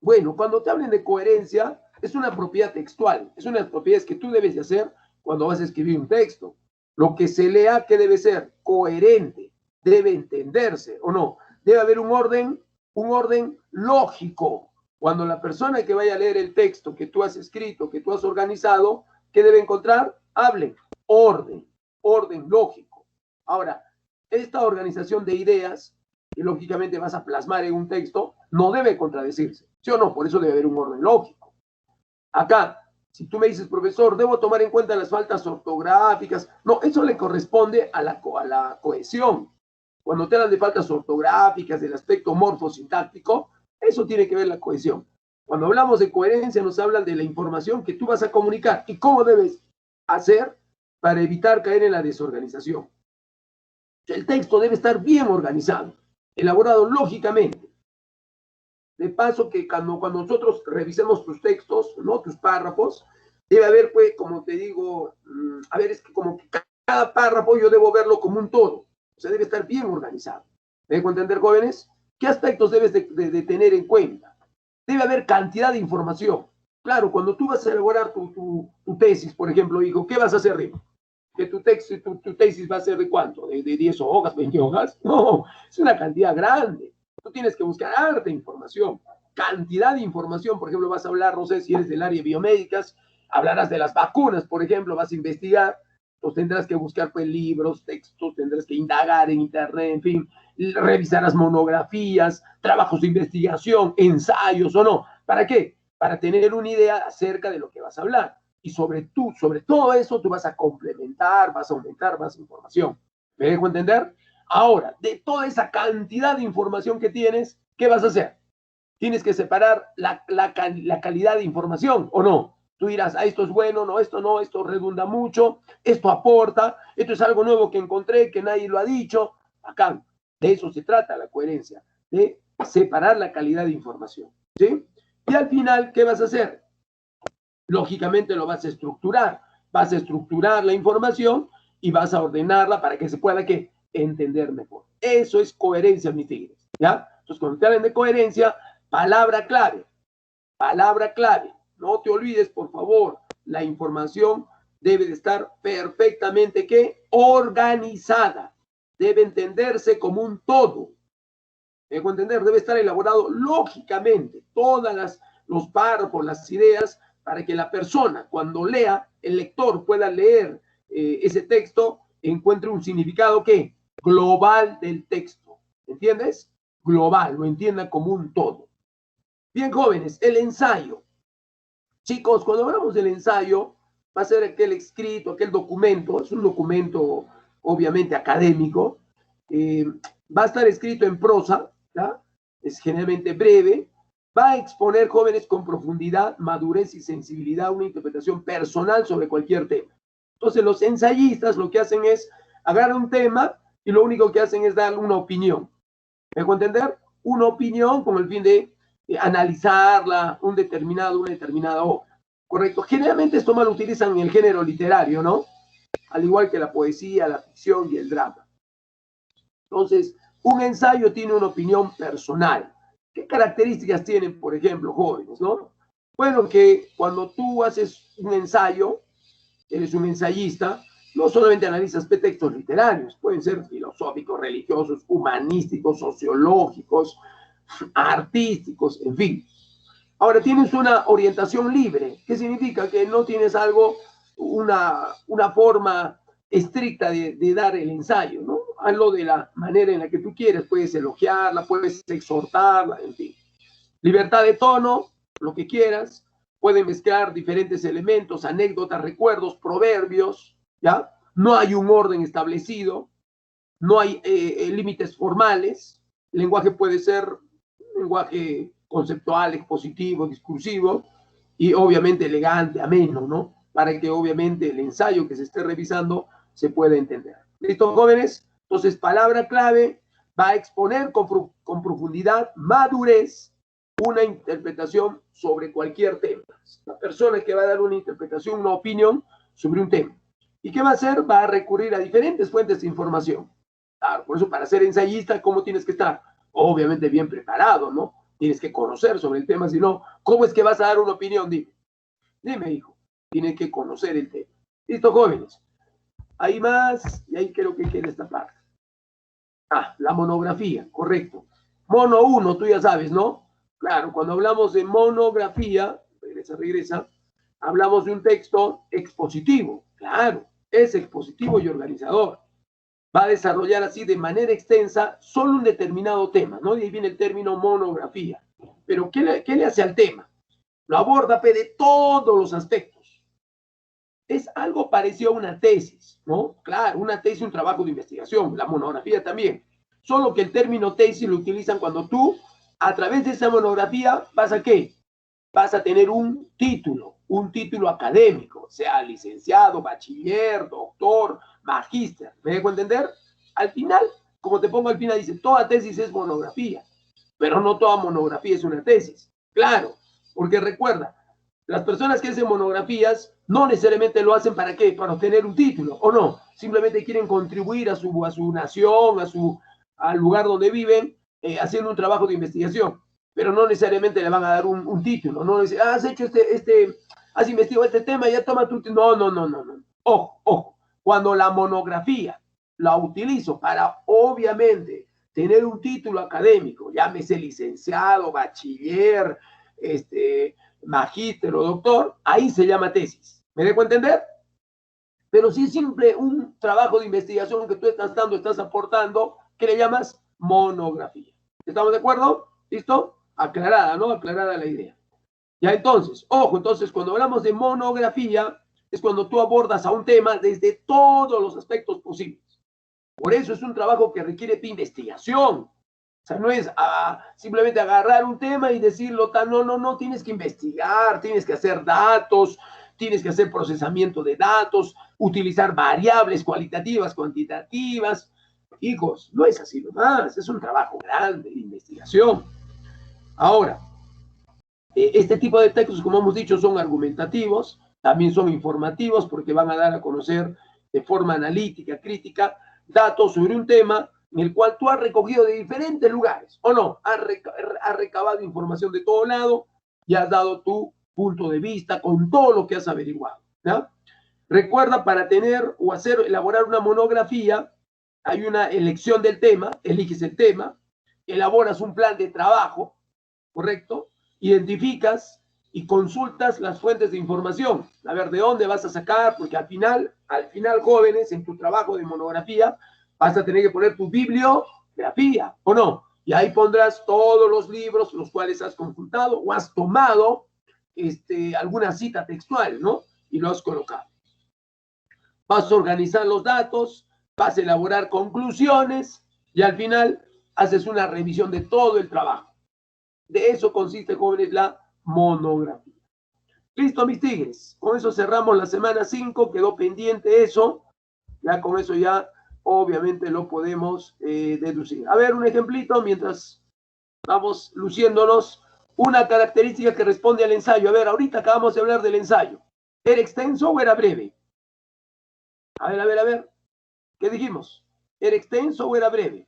Bueno, cuando te hablen de coherencia, es una propiedad textual, es una de las propiedades que tú debes de hacer cuando vas a escribir un texto. Lo que se lea, ¿qué debe ser? Coherente, debe entenderse, ¿o no? Debe haber un orden lógico. Cuando la persona que vaya a leer el texto que tú has escrito, que tú has organizado, ¿qué debe encontrar? Hable, orden lógico. Ahora, esta organización de ideas que lógicamente vas a plasmar en un texto, no debe contradecirse, ¿sí o no? Por eso debe haber un orden lógico. Acá, si tú me dices, profesor, debo tomar en cuenta las faltas ortográficas, no, eso le corresponde a la cohesión. Cuando te hablan de faltas ortográficas, del aspecto morfosintáctico, eso tiene que ver la cohesión. Cuando hablamos de coherencia, nos hablan de la información que tú vas a comunicar y cómo debes hacer para evitar caer en la desorganización. El texto debe estar bien organizado, elaborado lógicamente. De paso que cuando nosotros revisemos tus textos, ¿no? Tus párrafos, debe haber, pues, como te digo, a ver, es que como que cada párrafo yo debo verlo como un todo. O sea, debe estar bien organizado. ¿Me dejo entender, jóvenes? ¿Qué aspectos debes de tener en cuenta? Debe haber cantidad de información. Claro, cuando tú vas a elaborar tu tesis, por ejemplo, hijo, ¿qué vas a hacer, Rico? Que tu tesis va a ser de cuánto, de 10 hojas, 20 hojas. No, es una cantidad grande. Tú tienes que buscar harta información, cantidad de información. Por ejemplo, vas a hablar, no sé si eres del área de biomédicas, hablarás de las vacunas, por ejemplo, vas a investigar, pues tendrás que buscar pues, libros, textos, tendrás que indagar en internet, en fin, revisarás monografías, trabajos de investigación, ensayos o no. ¿Para qué? Para tener una idea acerca de lo que vas a hablar. Y sobre todo eso, tú vas a complementar, vas a aumentar más información. ¿Me dejo entender? Ahora, de toda esa cantidad de información que tienes, ¿qué vas a hacer? Tienes que separar la calidad de información, ¿o no? Tú dirás, esto es bueno, no, esto redunda mucho, esto aporta, esto es algo nuevo que encontré, que nadie lo ha dicho. Acá, de eso se trata la coherencia, de separar la calidad de información, ¿sí? Y al final, ¿qué vas a hacer? lógicamente lo vas a estructurar. Vas a estructurar la información y vas a ordenarla para que se pueda ¿qué? Entender mejor. Eso es coherencia, mis tigres, ¿ya? Entonces, cuando te hablen de coherencia, palabra clave. Palabra clave. No te olvides, por favor, la información debe de estar perfectamente ¿qué? Organizada. Debe entenderse como un todo. Dejo entender, debe estar elaborado lógicamente, los párrafos, las ideas, para que la persona, cuando lea, el lector pueda leer ese texto, encuentre un significado ¿qué? Global del texto. ¿Entiendes? Global, lo entienda como un todo. Bien, jóvenes, el ensayo. Chicos, cuando hablamos del ensayo, va a ser aquel escrito, aquel documento, es un documento obviamente académico, va a estar escrito en prosa, ¿ya? Es generalmente breve, va a exponer, jóvenes, con profundidad, madurez y sensibilidad una interpretación personal sobre cualquier tema. Entonces los ensayistas lo que hacen es agarrar un tema y lo único que hacen es dar una opinión. ¿Me dejo entender? Una opinión con el fin de analizarla, una determinada obra. ¿Correcto? Generalmente esto más lo utilizan en el género literario, ¿no? Al igual que la poesía, la ficción y el drama. Entonces, un ensayo tiene una opinión personal. ¿Qué características tienen, por ejemplo, jóvenes, no? Bueno, que cuando tú haces un ensayo, eres un ensayista, no solamente analizas textos literarios, pueden ser filosóficos, religiosos, humanísticos, sociológicos, artísticos, en fin. Ahora, tienes una orientación libre. ¿Qué significa? Que no tienes una forma estricta de dar el ensayo, ¿no? Hazlo de la manera en la que tú quieres. Puedes elogiarla, puedes exhortarla, en fin. Libertad de tono, lo que quieras. Pueden mezclar diferentes elementos, anécdotas, recuerdos, proverbios, ¿ya? No hay un orden establecido, no hay límites formales. El lenguaje puede ser un lenguaje conceptual, expositivo, discursivo y obviamente elegante, ameno, ¿no? Para que obviamente el ensayo que se esté revisando se pueda entender. ¿Listo, jóvenes? Entonces, palabra clave, va a exponer con profundidad, madurez, una interpretación sobre cualquier tema. La persona que va a dar una interpretación, una opinión sobre un tema. ¿Y qué va a hacer? Va a recurrir a diferentes fuentes de información. Claro, por eso para ser ensayista, ¿cómo tienes que estar? Obviamente bien preparado, ¿no? Tienes que conocer sobre el tema, si no, ¿cómo es que vas a dar una opinión? Dime, hijo. Tienes que conocer el tema. Listo, jóvenes. Hay más, y ahí creo que queda esta parte. La monografía, correcto. Mono 1, tú ya sabes, ¿no? Claro, cuando hablamos de monografía, regresa, hablamos de un texto expositivo. Claro, es expositivo y organizador. Va a desarrollar así de manera extensa solo un determinado tema, ¿no? Y ahí viene el término monografía. Pero, ¿qué le hace al tema? Lo aborda de todos los aspectos. Es algo parecido a una tesis, ¿no? Claro, una tesis, un trabajo de investigación, la monografía también. Solo que el término tesis lo utilizan cuando tú, a través de esa monografía, ¿vas a qué? Vas a tener un título académico, sea licenciado, bachiller, doctor, magíster. ¿Me dejo entender? Al final, como te pongo al final, dice, toda tesis es monografía, pero no toda monografía es una tesis. Claro, porque recuerda, las personas que hacen monografías no necesariamente lo hacen ¿para qué? Para obtener un título, ¿o no? Simplemente quieren contribuir a su nación, al lugar donde viven, haciendo un trabajo de investigación, pero no necesariamente le van a dar un título, no le dicen, has hecho has investigado este tema, ya toma tu título. No. Ojo, cuando la monografía la utilizo para, obviamente, tener un título académico, llámese licenciado, bachiller, magíster o doctor, ahí se llama tesis. ¿Me dejo entender? Pero si es simple un trabajo de investigación que tú estás aportando, ¿qué le llamas? Monografía. ¿Estamos de acuerdo? ¿Listo? Aclarada, ¿no? Aclarada la idea. Ya entonces, ojo, entonces cuando hablamos de monografía, es cuando tú abordas a un tema desde todos los aspectos posibles. Por eso es un trabajo que requiere de investigación. O sea, no es simplemente agarrar un tema y decirlo tan, no, tienes que investigar, tienes que hacer datos, tienes que hacer procesamiento de datos, utilizar variables cualitativas, cuantitativas. Hijos, no es así nomás, es un trabajo grande de investigación. Ahora, Este tipo de textos, como hemos dicho, son argumentativos, también son informativos porque van a dar a conocer de forma analítica, crítica, datos sobre un tema en el cual tú has recogido de diferentes lugares, ¿o no? Has recabado información de todo lado y has dado tu punto de vista con todo lo que has averiguado, ¿ya? Recuerda, para tener o elaborar una monografía, hay una elección del tema, eliges el tema, elaboras un plan de trabajo, ¿correcto? Identificas y consultas las fuentes de información, a ver de dónde vas a sacar, porque al final, jóvenes, en tu trabajo de monografía, vas a tener que poner tu bibliografía, ¿o no? Y ahí pondrás todos los libros los cuales has consultado o has tomado alguna cita textual, ¿no? Y lo has colocado. Vas a organizar los datos, vas a elaborar conclusiones y al final haces una revisión de todo el trabajo. De eso consiste, jóvenes, la monografía. Listo, mis tigres. Con eso cerramos la semana 5. Quedó pendiente eso. Ya con eso ya, obviamente, lo podemos deducir. A ver, un ejemplito mientras vamos luciéndonos. Una característica que responde al ensayo. A ver, ahorita acabamos de hablar del ensayo. ¿Era extenso o era breve? A ver. ¿Qué dijimos? ¿Era extenso o era breve?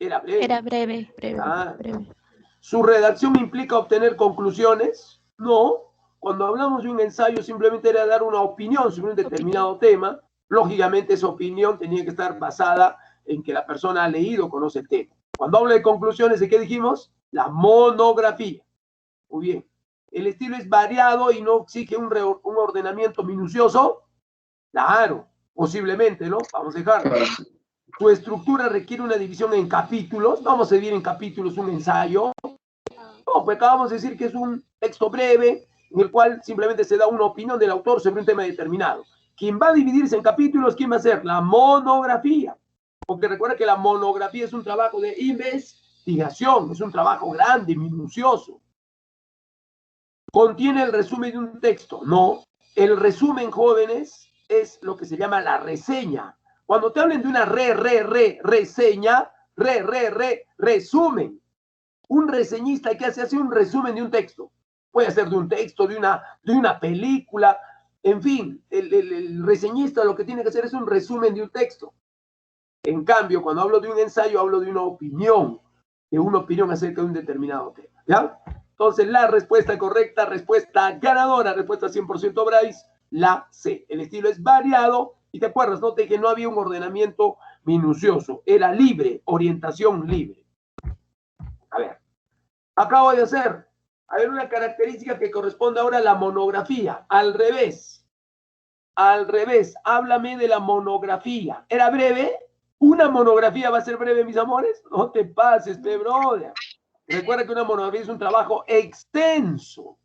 Era breve. Era breve. Breve. ¿Su redacción implica obtener conclusiones? No. Cuando hablamos de un ensayo simplemente era dar una opinión sobre un determinado tema. Lógicamente esa opinión tenía que estar basada en que la persona ha leído, conoce el tema. Cuando hablo de conclusiones, ¿de qué dijimos? La monografía. Muy bien. ¿El estilo es variado y no exige un ordenamiento minucioso? Claro, posiblemente, ¿no? Vamos a dejarlo. ¿Tu estructura requiere una división en capítulos? Vamos a dividir en capítulos un ensayo. No, pues acabamos de decir que es un texto breve en el cual simplemente se da una opinión del autor sobre un tema determinado. ¿Quién va a dividirse en capítulos? ¿Quién va a hacer? La monografía. Porque recuerda que la monografía es un trabajo de investigación, es un trabajo grande, minucioso. ¿Contiene el resumen de un texto? No. El resumen, jóvenes, es lo que se llama la reseña. Cuando te hablen de una reseña, resumen. Un reseñista, ¿qué hace? Hace un resumen de un texto. Puede ser de un texto, de una película. En fin, el reseñista lo que tiene que hacer es un resumen de un texto. En cambio, cuando hablo de un ensayo, hablo de una opinión acerca de un determinado tema. ¿Ya? Entonces, la respuesta correcta, respuesta ganadora, respuesta 100% Bryce, la C. El estilo es variado y te acuerdas, ¿no? De que no había un ordenamiento minucioso. Era libre, orientación libre. A ver, acabo de hacer, una característica que corresponde ahora a la monografía. Al revés, háblame de la monografía. ¿Era breve? ¿Una monografía va a ser breve, mis amores? No te pases, brother. Recuerda que una monografía es un trabajo extenso,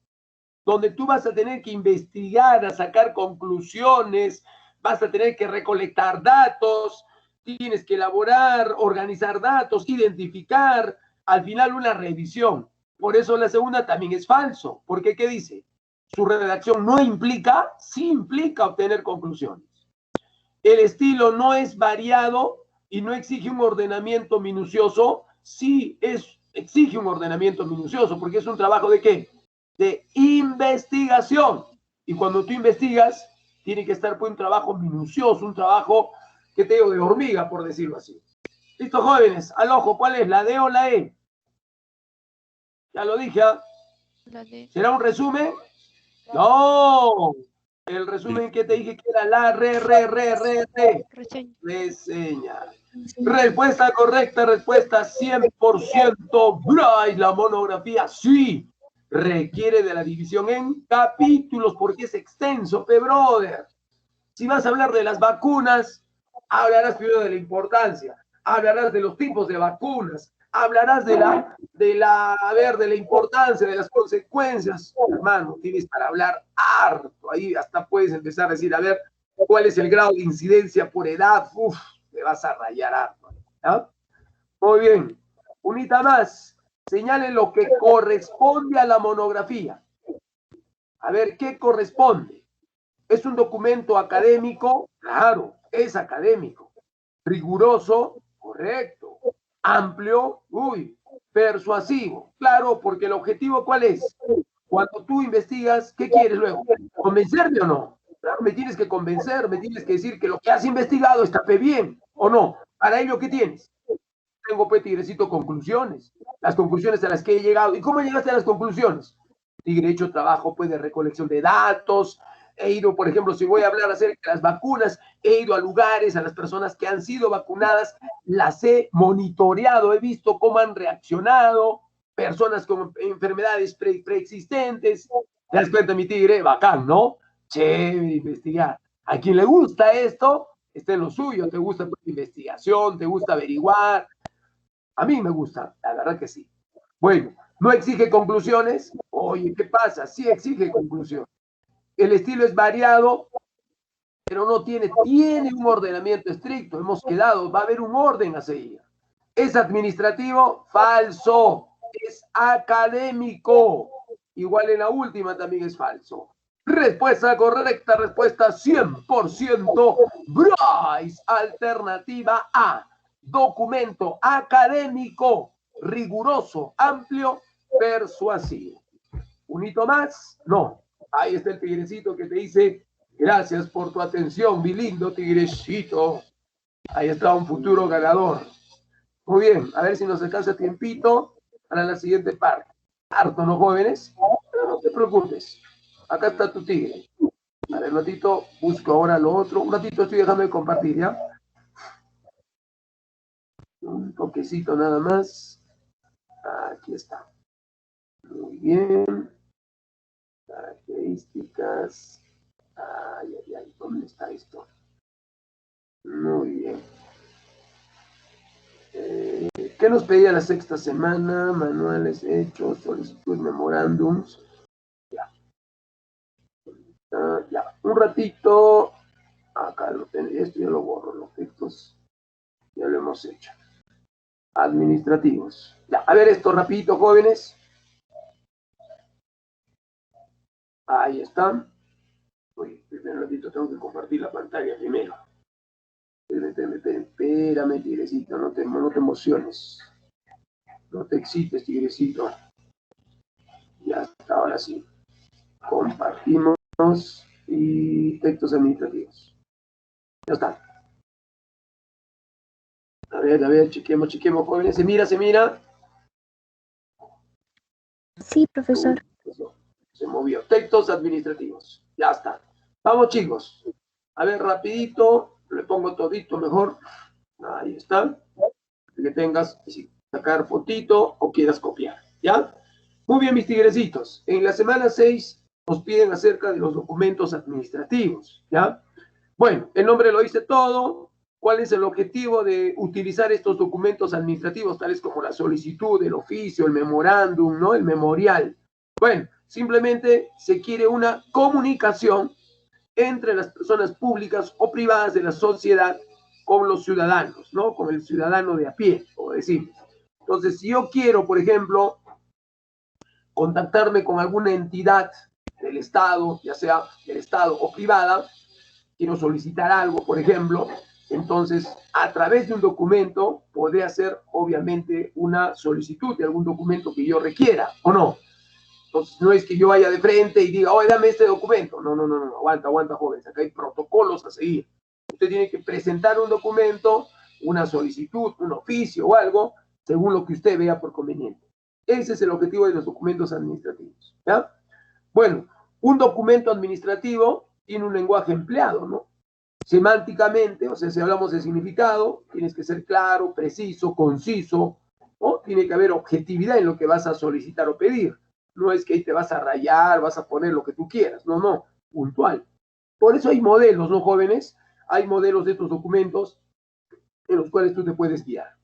donde tú vas a tener que investigar, a sacar conclusiones, vas a tener que recolectar datos, tienes que elaborar, organizar datos, identificar, al final una revisión. Por eso la segunda también es falso, porque ¿qué dice? Su redacción no implica, sí implica obtener conclusiones. El estilo no es variado y no exige un ordenamiento minucioso, sí exige un ordenamiento minucioso, porque es un trabajo ¿de qué? De investigación. Y cuando tú investigas, tiene que estar pues un trabajo minucioso, un trabajo, ¿qué te digo? De hormiga, por decirlo así. Listo, jóvenes, al ojo, ¿cuál es? ¿La D o la E? Ya lo dije, ¿ah? ¿Será un resumen? No. El resumen que te dije que era la reseña. Respuesta correcta, respuesta 100%. Bryce, la monografía sí requiere de la división en capítulos porque es extenso, brother. Si vas a hablar de las vacunas, hablarás primero de la importancia, hablarás de los tipos de vacunas, hablarás de la importancia, de las consecuencias. Hermano, tienes para hablar harto. Ahí hasta puedes empezar a decir, a ver, ¿cuál es el grado de incidencia por edad? Uf, te vas a rayar harto. ¿Ya? Muy bien. Unita más. Señale lo que corresponde a la monografía. A ver, ¿qué corresponde? ¿Es un documento académico? Claro, es académico. ¿Riguroso? Correcto. ¿Amplio? Uy. ¿Persuasivo? Claro, porque el objetivo ¿cuál es? Cuando tú investigas, ¿qué quieres luego? ¿Convencerme o no? Claro, me tienes que convencer, me tienes que decir que lo que has investigado está bien, ¿o no? Para ello, ¿qué tienes? Tengo, pues, Tigrecito, conclusiones. Las conclusiones a las que he llegado. ¿Y cómo llegaste a las conclusiones? Tigre, he hecho trabajo, pues, de recolección de datos. He ido, por ejemplo, si voy a hablar acerca de las vacunas, he ido a lugares, a las personas que han sido vacunadas, las he monitoreado, he visto cómo han reaccionado, personas con enfermedades preexistentes. ¿Te das cuenta, mi tigre? Bacán, ¿no? Chévere investigar. A quien le gusta esto, está en lo suyo, te gusta, pues, investigación, te gusta averiguar. A mí me gusta, la verdad que sí. Bueno, ¿no exige conclusiones? Oye, ¿qué pasa? Sí exige conclusiones. El estilo es variado, pero no tiene un ordenamiento estricto. Hemos quedado, va a haber un orden a seguir. ¿Es administrativo? Falso. Es académico. Igual en la última también es falso. Respuesta correcta, respuesta 100%. Bryce, alternativa A. Documento académico, riguroso, amplio, persuasivo. ¿Un hito más? No. Ahí está el tigrecito que te dice, gracias por tu atención, mi lindo tigrecito. Ahí está un futuro ganador. Muy bien, a ver si nos alcanza tiempito para la siguiente parte. Harto, ¿no, jóvenes? Pero no te preocupes. Acá está tu tigre. A ver, un ratito, busco ahora lo otro. Un ratito estoy dejando de compartir, ¿ya? Un toquecito nada más. Aquí está. Muy bien. Características. Ay, ay, ay. ¿Dónde está esto? Muy bien. ¿Qué nos pedía la sexta semana? Manuales hechos, solicitud, memorándums. Ya. Ya. Un ratito. Acá lo tengo. Esto ya lo borro. Los textos ya lo hemos hecho. Administrativos. Ya. A ver esto rapidito, jóvenes. Ahí están. Uy, primero un ratito tengo que compartir la pantalla primero. Espérame, tigrecito, no te emociones. No te excites, tigrecito. Ya está, ahora sí. Compartimos y textos administrativos. Ya está. A ver, chequemos, jóvenes. ¿Se mira? Sí, profesor. Se movió. Textos administrativos. Ya está. Vamos, chicos. A ver, rapidito. Le pongo todito mejor. Ahí está. Que tengas, si sacar fotito o quieras copiar. ¿Ya? Muy bien, mis tigrecitos. En la semana 6 nos piden acerca de los documentos administrativos. ¿Ya? Bueno, el nombre lo dice todo. ¿Cuál es el objetivo de utilizar estos documentos administrativos, tales como la solicitud, el oficio, el memorándum, ¿no? El memorial. Bueno, simplemente se quiere una comunicación entre las personas públicas o privadas de la sociedad con los ciudadanos, ¿no? Con el ciudadano de a pie, como decimos. Entonces, si yo quiero, por ejemplo, contactarme con alguna entidad del Estado, ya sea del Estado o privada, quiero solicitar algo, por ejemplo, entonces a través de un documento podré hacer obviamente una solicitud de algún documento que yo requiera, ¿o no? Entonces no es que yo vaya de frente y diga, oye, dame este documento. No, aguanta, jóvenes, acá hay protocolos a seguir. Usted tiene que presentar un documento, una solicitud, un oficio o algo, según lo que usted vea por conveniente. Ese es el objetivo de los documentos administrativos, ¿ya? Bueno, un documento administrativo tiene un lenguaje empleado, ¿no? Semánticamente, o sea, si hablamos de significado, tienes que ser claro, preciso, conciso, ¿no? Tiene que haber objetividad en lo que vas a solicitar o pedir. No es que ahí te vas a rayar, vas a poner lo que tú quieras, no, puntual. Por eso hay modelos, ¿no, jóvenes? Hay modelos de estos documentos en los cuales tú te puedes guiar.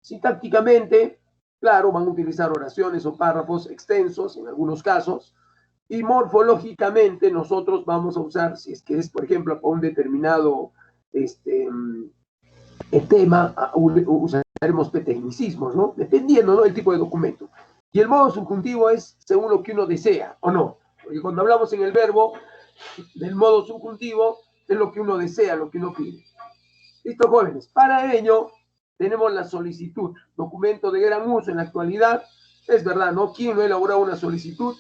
Sintácticamente, claro, van a utilizar oraciones o párrafos extensos en algunos casos, y morfológicamente nosotros vamos a usar, si es que es, por ejemplo, para un determinado tema, usaremos tecnicismos, ¿no? Dependiendo, ¿no?, del tipo de documento. Y el modo subjuntivo es según lo que uno desea, ¿o no? Porque cuando hablamos en el verbo, del modo subjuntivo, es lo que uno desea, lo que uno pide. Listo, jóvenes. Para ello, tenemos la solicitud, documento de gran uso en la actualidad. Es verdad, ¿no? ¿Quién no elabora una solicitud?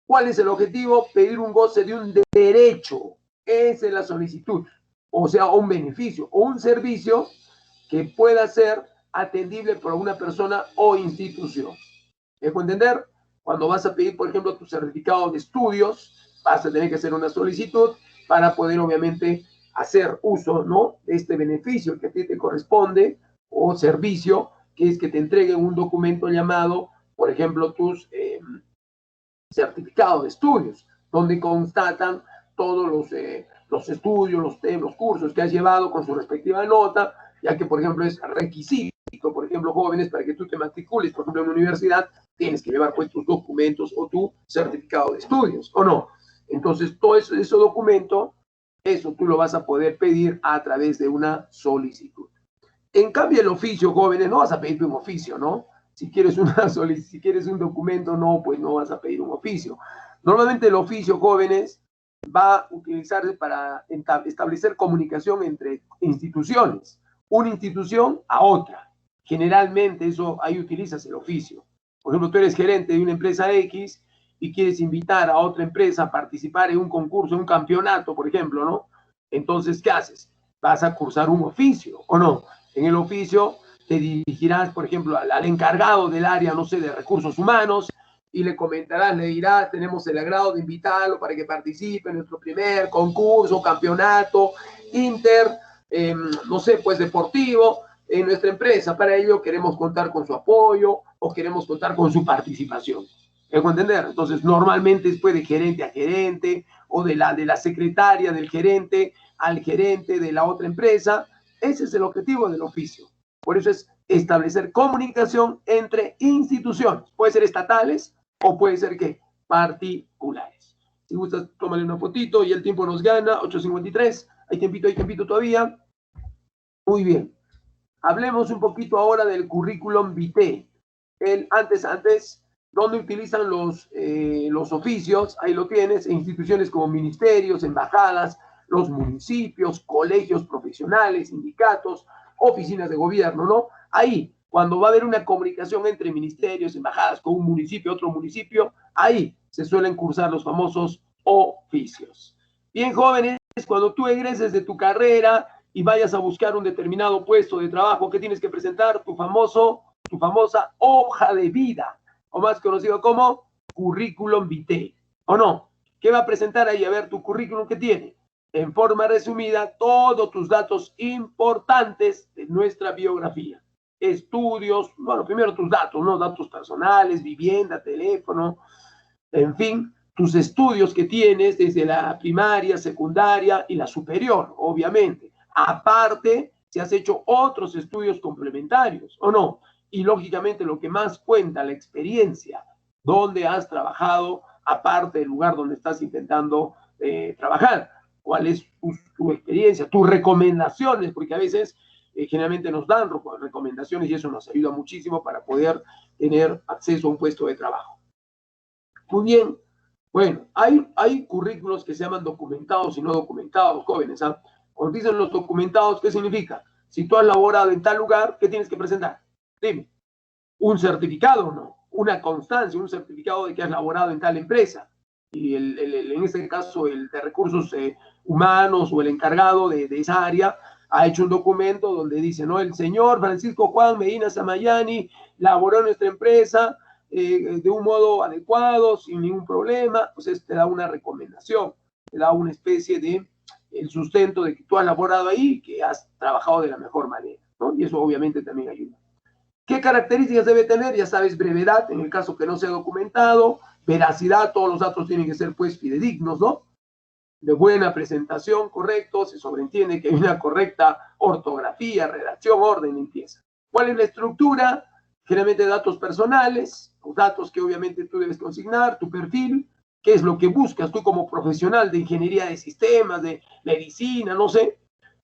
¿Cuál es el objetivo? Pedir un goce de un derecho. Esa es la solicitud. O sea, un beneficio o un servicio que pueda ser atendible por una persona o institución. ¿Dejo entender? Cuando vas a pedir, por ejemplo, tu certificado de estudios, vas a tener que hacer una solicitud para poder, obviamente, hacer uso, ¿no?, de este beneficio que a ti te corresponde o servicio, que es que te entreguen un documento llamado, por ejemplo, tus certificados de estudios, donde constatan todos los estudios, los cursos que has llevado con su respectiva nota, ya que, por ejemplo, es requisito, por ejemplo, jóvenes, para que tú te matricules, por ejemplo, en una universidad, tienes que llevar pues tus documentos o tu certificado de estudios, ¿o no? Entonces, todo ese documento, eso tú lo vas a poder pedir a través de una solicitud. En cambio, el oficio, jóvenes, no vas a pedir un oficio, ¿no? Si quieres si quieres un documento, no, pues no vas a pedir un oficio. Normalmente el oficio, jóvenes, va a utilizarse para establecer comunicación entre instituciones, una institución a otra. Generalmente eso, ahí utilizas el oficio. Por ejemplo, tú eres gerente de una empresa X y quieres invitar a otra empresa a participar en un concurso, en un campeonato, por ejemplo, ¿no? Entonces, ¿qué haces? Vas a cursar un oficio, ¿o no? En el oficio te dirigirás, por ejemplo, al encargado del área, no sé, de recursos humanos, y le comentarás, le dirás, tenemos el agrado de invitarlo para que participe en nuestro primer concurso, campeonato, no sé, pues deportivo, en nuestra empresa. Para ello queremos contar con su apoyo o queremos contar con su participación. ¿Dejo entender? Entonces, normalmente después de gerente a gerente o de la secretaria del gerente al gerente de la otra empresa. Ese es el objetivo del oficio. Por eso es establecer comunicación entre instituciones. Puede ser estatales o puede ser, ¿qué?, particulares. Si gustas, tómale una fotito y el tiempo nos gana. 8:53. Hay tiempito todavía. Muy bien. Hablemos un poquito ahora del currículum vitae. Antes, ¿dónde utilizan los oficios? Ahí lo tienes, en instituciones como ministerios, embajadas, los municipios, colegios profesionales, sindicatos, oficinas de gobierno, ¿no? Ahí, cuando va a haber una comunicación entre ministerios, embajadas, con un municipio, otro municipio, ahí se suelen cursar los famosos oficios. Bien, jóvenes, cuando tú egreses de tu carrera y vayas a buscar un determinado puesto de trabajo, ¿qué tienes que presentar? Tu famosa hoja de vida, o más conocido como currículum vitae, ¿o no? ¿Qué va a presentar ahí? A ver, tu currículum, ¿qué tiene? En forma resumida, todos tus datos importantes de nuestra biografía. Estudios, bueno, primero tus datos, ¿no? Datos personales, vivienda, teléfono, en fin, tus estudios que tienes desde la primaria, secundaria y la superior, obviamente. Aparte, si has hecho otros estudios complementarios, ¿o no? Y lógicamente lo que más cuenta, la experiencia, dónde has trabajado, aparte del lugar donde estás intentando trabajar. ¿Cuál es tu experiencia, tus recomendaciones? Porque a veces generalmente nos dan recomendaciones y eso nos ayuda muchísimo para poder tener acceso a un puesto de trabajo. Muy bien. Bueno, hay currículos que se llaman documentados y no documentados, jóvenes. ¿Ah? Cuando dicen los documentados, ¿qué significa? Si tú has laborado en tal lugar, ¿qué tienes que presentar? Dime. ¿Un certificado o no? Una constancia, un certificado de que has laborado en tal empresa. Y en este caso, el de recursos humanos o el encargado de esa área ha hecho un documento donde dice, ¿no? El señor Francisco Juan Medina Samayani laboró en nuestra empresa de un modo adecuado, sin ningún problema. Pues te da una recomendación, te da una especie de el sustento de que tú has laborado ahí, que has trabajado de la mejor manera, ¿no? Y eso obviamente también ayuda. ¿Qué características debe tener? Ya sabes, brevedad, en el caso que no sea documentado, veracidad, todos los datos tienen que ser pues fidedignos, ¿no? De buena presentación, correcto, se sobreentiende que hay una correcta ortografía, redacción, orden, limpieza. ¿Cuál es la estructura? Generalmente datos personales, los datos que obviamente tú debes consignar, tu perfil, qué es lo que buscas tú como profesional de ingeniería de sistemas, de medicina, no sé,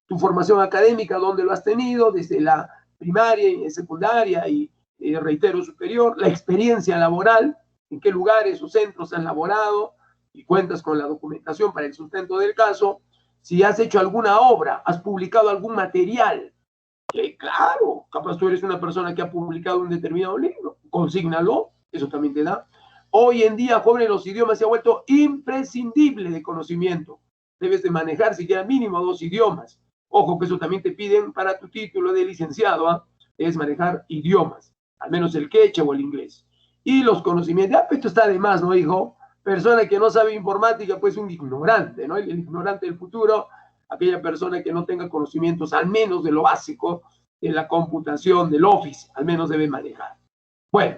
tu formación académica, dónde lo has tenido, desde la primaria y secundaria y reitero superior, la experiencia laboral, en qué lugares o centros has laborado y cuentas con la documentación para el sustento del caso, si has hecho alguna obra, has publicado algún material, que claro, capaz tú eres una persona que ha publicado un determinado libro, consígnalo, eso también te da. Hoy en día, jóvenes, los idiomas se han vuelto imprescindibles de conocimiento. Debes de manejar siquiera mínimo 2 idiomas. Ojo, que eso también te piden para tu título de licenciado, ¿eh? Es manejar idiomas, al menos el quechua o el inglés. Y los conocimientos, ya, esto está de más, ¿no, hijo? Persona que no sabe informática, pues un ignorante, ¿no? El ignorante del futuro, aquella persona que no tenga conocimientos, al menos de lo básico, de la computación, del Office, al menos debe manejar. Bueno,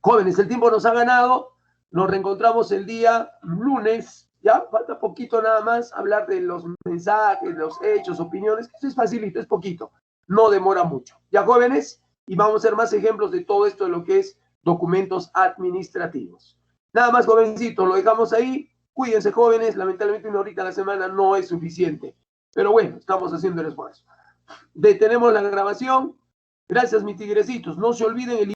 jóvenes, el tiempo nos ha ganado. Nos reencontramos el día lunes. Ya falta poquito nada más hablar de los mensajes, los hechos, opiniones. Eso es facilito, es poquito. No demora mucho. Ya, jóvenes, y vamos a hacer más ejemplos de todo esto de lo que es documentos administrativos. Nada más, jovencitos, lo dejamos ahí. Cuídense, jóvenes. Lamentablemente una horita a la semana no es suficiente. Pero bueno, estamos haciendo el esfuerzo. Detenemos la grabación. Gracias, mis tigrecitos. No se olviden el